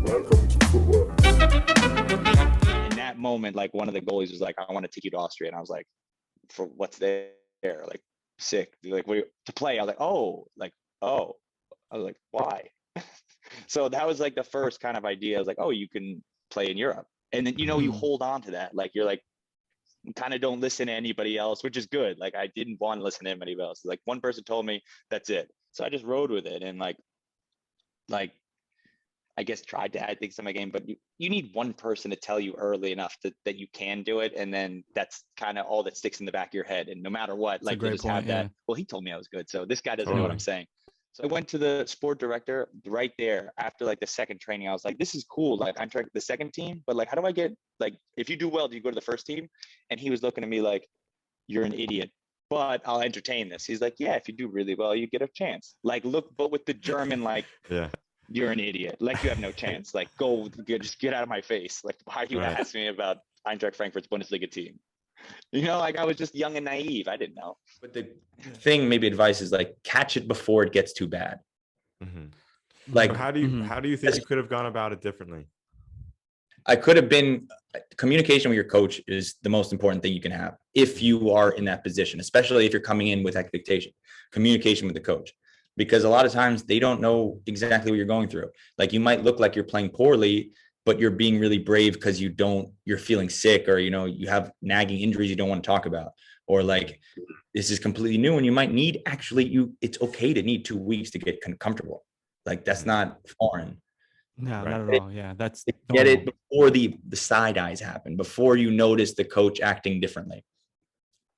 Welcome to Footwork. In that moment, like one of the goalies was like, I want to take you to Austria. And I was like, for what's there? Like, sick. Like, to play? I was like, oh. I was like, why? So that was like the first kind of idea. I was like, oh, you can play in Europe. And then, you hold on to that. Like, you're like, kind of don't listen to anybody else, which is good. Like, I didn't want to listen to anybody else. Like, one person told me, that's it. So I just rode with it and like I guess tried to add things to my game, but you need one person to tell you early enough that you can do it. And then that's kind of all that sticks in the back of your head. And no matter what, That's like you just have that, well, he told me I was good. So this guy doesn't know what I'm saying. So I went to the sport director right there after like the second training. I was like, this is cool. Like I'm trying the second team, but like, how do I get, like, if you do well, do you go to the first team? And he was looking at me like, you're an idiot, but I'll entertain this. He's like, yeah, if you do really well, you get a chance. Like, look, but with the German, like, yeah, you're an idiot. Like, you have no chance. Like, just get out of my face. Like, why are you asking me about Eintracht Frankfurt's Bundesliga team? You know, like I was just young and naive. I didn't know. But the thing, maybe advice is like, catch it before it gets too bad. Mm-hmm. Like, so how do you think you could have gone about it differently? I could have been, communication with your coach is the most important thing you can have if you are in that position, especially if you're coming in with expectation. Communication with the coach, because a lot of times they don't know exactly what you're going through. Like, you might look like you're playing poorly, but you're being really brave because you're feeling sick, or, you know, you have nagging injuries you don't want to talk about, or like this is completely new and you might need, it's okay to need 2 weeks to get comfortable. Like, that's not foreign. No, not at all. Yeah, that's get it before the side eyes happen, before you notice the coach acting differently.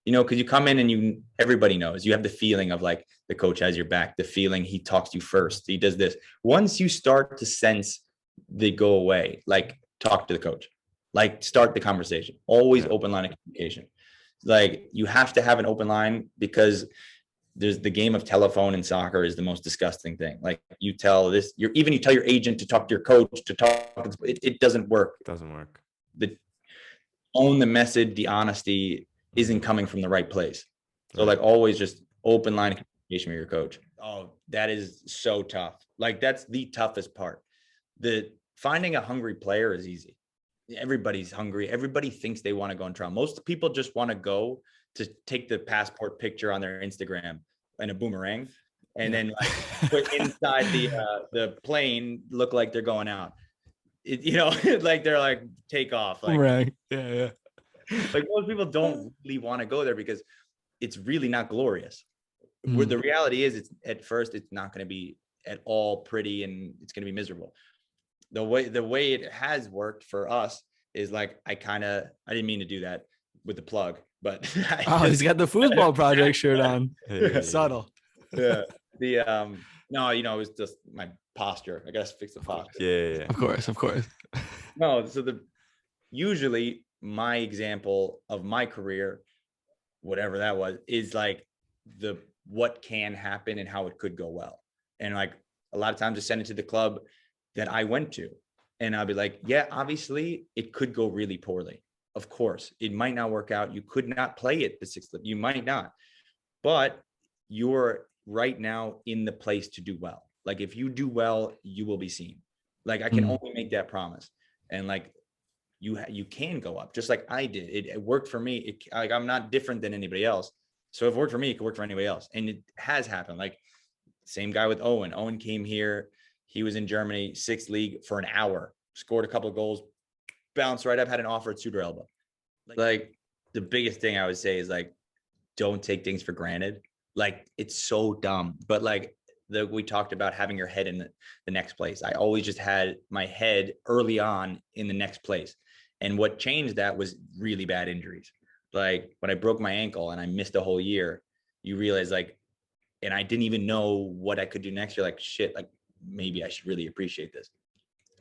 You know, because you come in and everybody knows, you have the feeling of like the coach has your back, the feeling he talks to you first, he does this. Once you start to sense they go away, like, talk to the coach, like, start the conversation. Always open line of communication. Like, you have to have an open line, because there's the game of telephone in soccer is the most disgusting thing. Like, you tell your agent to talk to your coach to talk. It doesn't work. It doesn't work. Own the message, the honesty isn't coming from the right place. So like, always just open line of communication with your coach. Oh, that is so tough. Like, that's the toughest part. Finding a hungry player is easy. Everybody's hungry. Everybody thinks they want to go on trial. Most people just want to go to take the passport picture on their Instagram and a boomerang, and then like put inside the plane, look like they're going out. Like they're like take off. Like, right. Yeah. Like, most people don't really want to go there because it's really not glorious. Where the reality is, it's at first it's not going to be at all pretty, and it's going to be miserable. The way it has worked for us is like, I didn't mean to do that with the plug, but he's got the football project shirt on. Subtle. Yeah. No, it was just my posture. I gotta fix the posture. Yeah. Of course. No, so usually my example of my career, whatever that was, is like what can happen and how it could go well. And like, a lot of times I send it to the club that I went to, and I'll be like, yeah, obviously it could go really poorly. Of course, it might not work out. You could not play it the sixth. You might not, but you're right now in the place to do well. Like, if you do well, you will be seen. Like, I can only make that promise. And like, you can go up, just like I did. It worked for me. Like, I'm not different than anybody else. So if it worked for me, it could work for anybody else. And it has happened. Like, same guy with Owen. Owen came here. He was in Germany, 6th league, for an hour, scored a couple of goals, bounced right up, had an offer at Suter Elba. Like, the biggest thing I would say is like, don't take things for granted. Like, it's so dumb, but like we talked about having your head in the next place. I always just had my head early on in the next place. And what changed that was really bad injuries. Like, when I broke my ankle and I missed a whole year, you realize like, and I didn't even know what I could do next year. Like, shit, like, maybe I should really appreciate this.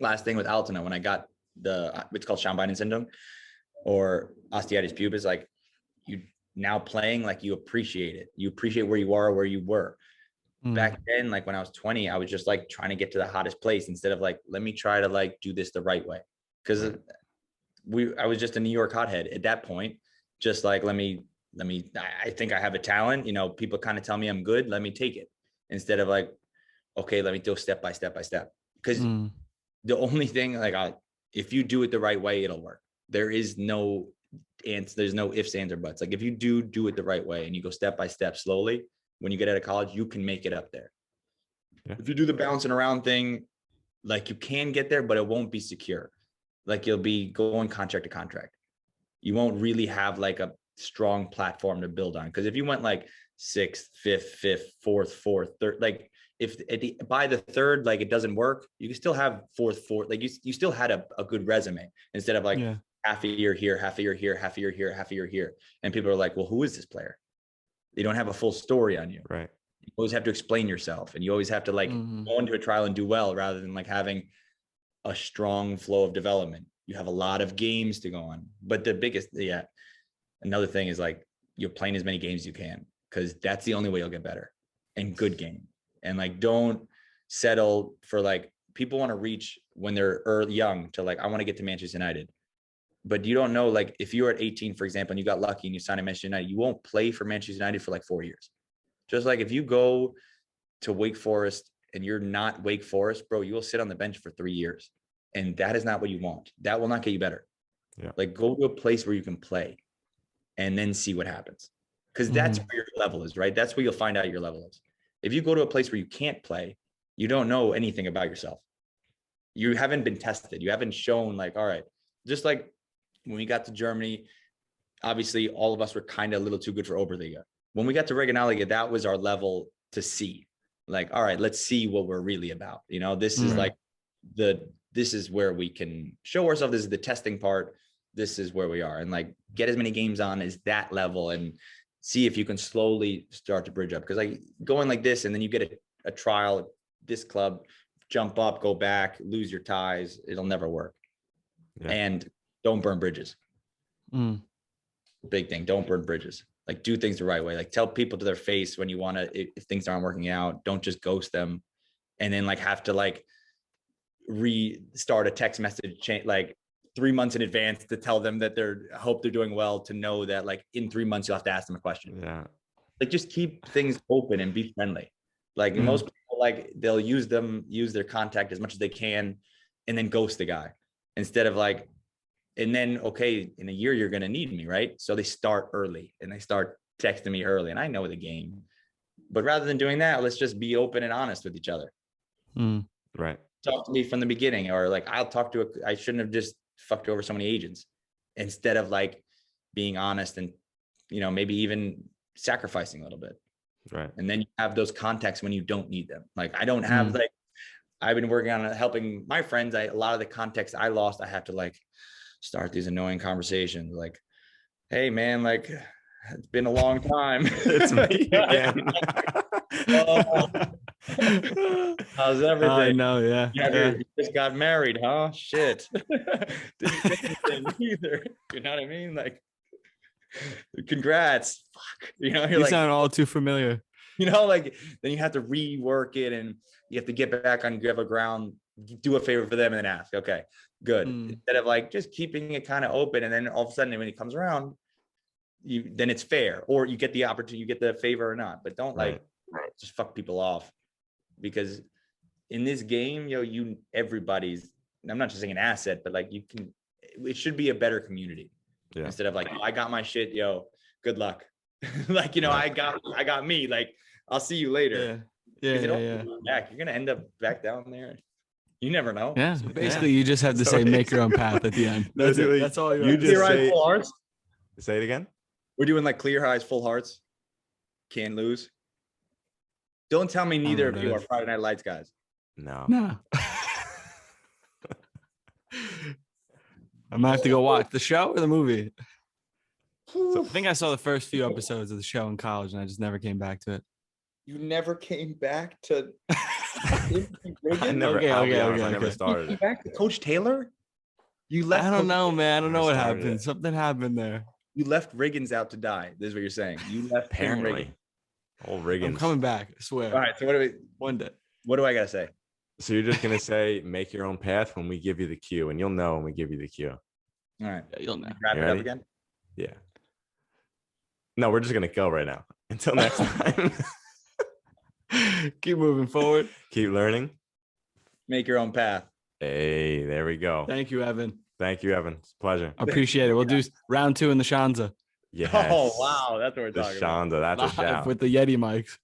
Last thing with Altona, when I got it's called Schambinen syndrome or osteitis pubis, like, you now playing, like, you appreciate it. You appreciate where you are, where you were. Back then, like when I was 20, I was just like trying to get to the hottest place instead of like, let me try to like do this the right way. Cause I was just a New York hothead at that point. Just like, I think I have a talent, people kind of tell me I'm good. Let me take it instead of like, okay, let me do step by step by step. Cause The only thing, like, if you do it the right way, it'll work. There is no answer. There's no ifs, ands, or buts. Like if you do it the right way and you go step by step slowly, when you get out of college, you can make it up there. Yeah. If you do the bouncing around thing, like you can get there, but it won't be secure. Like you'll be going contract to contract. You won't really have like a strong platform to build on. Because if you went like 6th, 5th, 4th, 3rd, like if by the 3rd, like it doesn't work, you can still have 4th, like you still had a good resume instead of like half a year here, half a year here, half a year here, half a year here. And people are like, well, who is this player? They don't have a full story on you. Right. You always have to explain yourself, and you always have to like go into a trial and do well, rather than like having a strong flow of development. You have a lot of games to go on. But the biggest, another thing is like you're playing as many games as you can, because that's the only way you'll get better and good game. And like, don't settle for like, people want to reach when they're young to like, I want to get to Manchester United. But you don't know, like if you're at 18, for example, and you got lucky and you signed at Manchester United, you won't play for Manchester United for like 4 years. Just like if you go to Wake Forest and you're not Wake Forest, bro, you will sit on the bench for 3 years. And that is not what you want. That will not get you better. Yeah. Like go to a place where you can play and then see what happens. Because that's where your level is, right? That's where you'll find out your level is. If you go to a place where you can't play, you don't know anything about yourself. You haven't been tested. You haven't shown like, all right, just like when we got to Germany, obviously all of us were kind of a little too good for Oberliga. When we got to Regionalliga, that was our level to see. Like, all right, let's see what we're really about. You know, this is like this is where we can show ourselves. This is the testing part. This is where we are. And like get as many games on as that level and see if you can slowly start to bridge up. Because like going like this and then you get a trial at this club, jump up, go back, lose your ties. It'll never work. Yeah. And don't burn bridges. Big thing. Don't burn bridges. Like do things the right way. Like tell people to their face when you want to, if things aren't working out, don't just ghost them. And then like have to like restart a text message chain like 3 months in advance to tell them that I hope they're doing well, to know that like in 3 months, you'll have to ask them a question. Yeah. Like just keep things open and be friendly. Like most people, like they'll use their contact as much as they can and then ghost the guy instead of like, and then, okay, in a year, you're going to need me, right? So they start early and they start texting me early, and I know the game. But rather than doing that, let's just be open and honest with each other. Right. Talk to me from the beginning, or like I'll talk to I shouldn't have just fucked over so many agents, instead of like being honest and, you know, maybe even sacrificing a little bit. Right. And then you have those contacts when you don't need them. Like I don't have like, I've been working on helping my friends. A lot of the contacts I lost, I have to like start these annoying conversations like, hey man, like it's been a long time. It's me again. How's everything? I know, yeah. You just got married, huh? Shit. Didn't say anything either. You know what I mean? Like, congrats. Fuck. You know, You sound all too familiar. You know, like then you have to rework it and you have to get back on gravel ground, do a favor for them and then ask, okay, good. Instead of like just keeping it kind of open, and then all of a sudden when it comes around, then it's fair, or you get the opportunity, you get the favor or not. But don't like just fuck people off, because in this game, everybody's, I'm not just saying an asset, but like it should be a better community instead of like, oh, I got my shit, good luck. Like, I got me, like, I'll see you later. Yeah. Back. You're gonna end up back down there. You never know. Yeah. So basically, you just have to say make your own path at the end. That's it. That's all you just say. Full hearts. Say it again. We're doing like clear highs, full hearts. Can't lose. Don't tell me neither of you are Friday Night Lights guys. No. I'm gonna have to go watch the show or the movie. So I think I saw the first few episodes of the show in college, and I just never came back to it. You never came back to. I never started. You came back to Coach Taylor. You left. I don't know, man. I don't know what happened. Something happened there. You left Riggins out to die. This is what you're saying. You left apparently. Old Riggins. I'm coming back. I swear. All right. So one day. What do I gotta say? So you're just gonna say make your own path when we give you the cue, and you'll know when we give you the cue. All right. Yeah, you'll know. Wrap it up again. Yeah. No, we're just gonna go right now. Until next time. Keep moving forward. Keep learning. Make your own path. Hey, there we go. Thank you, Evan. Thank you, Evan. It's a pleasure. I appreciate it. We'll do round 2 in the Shanza. Yes. Oh, wow. That's what we're The talking about. Shonda. That's a Live shout. with the Yeti mics.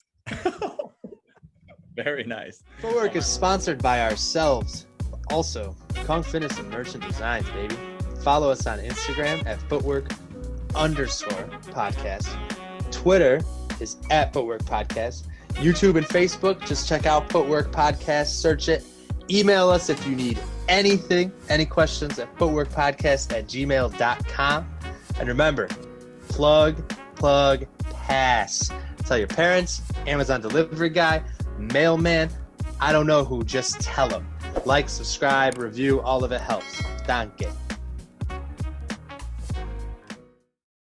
Very nice. Footwork is sponsored by ourselves, but also Kong Fitness and Merchant Designs, baby. Follow us on Instagram at footwork_podcast. Twitter is at Footwork Podcast. YouTube and Facebook, just check out Footwork Podcast, search it. Email us if you need anything, any questions at footworkpodcast@gmail.com. And remember, plug, pass. Tell your parents, Amazon delivery guy, mailman, I don't know who, just tell them. Like, subscribe, review, all of it helps. Danke.